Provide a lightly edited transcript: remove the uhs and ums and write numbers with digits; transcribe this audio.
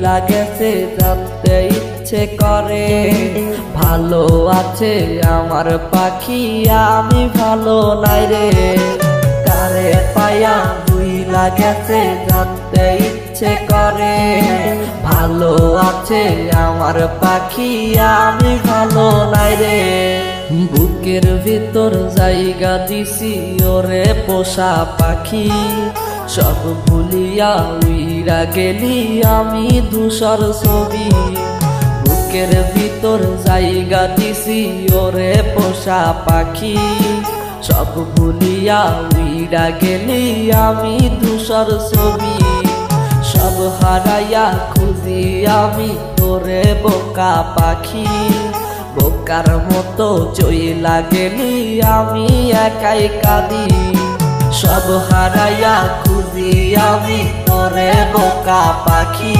লাগেছে জানতে ইচ্ছে করে, ভালো আছে আমার পাখি আমি ভালো নাই রে। কারে পায়া দুই লাগেছে জানতে ইচ্ছে করে, ভালো আছে আমার পাখি আমি ভালো নাই রে। বুকের ভিতর জায়গা দিছি ওরে পোষা পাখি, সব ভুলিয়া উইরা গেলি আমি ধূসর ছবি। বুকের ভিতর জায়গা দিছি ওরে পোষা পাখি, সব ভুলিয়া উইরা গেলি আমি ধূসর ছবি। সব হারাইয়া খুঁজি আমি তোরে বোকা পাখি, বোকার মতো চইলা গেলি আমি একাই কাঁদি। সব হারাইয়া খুঁজি আমি তোরে বোকা পাখি।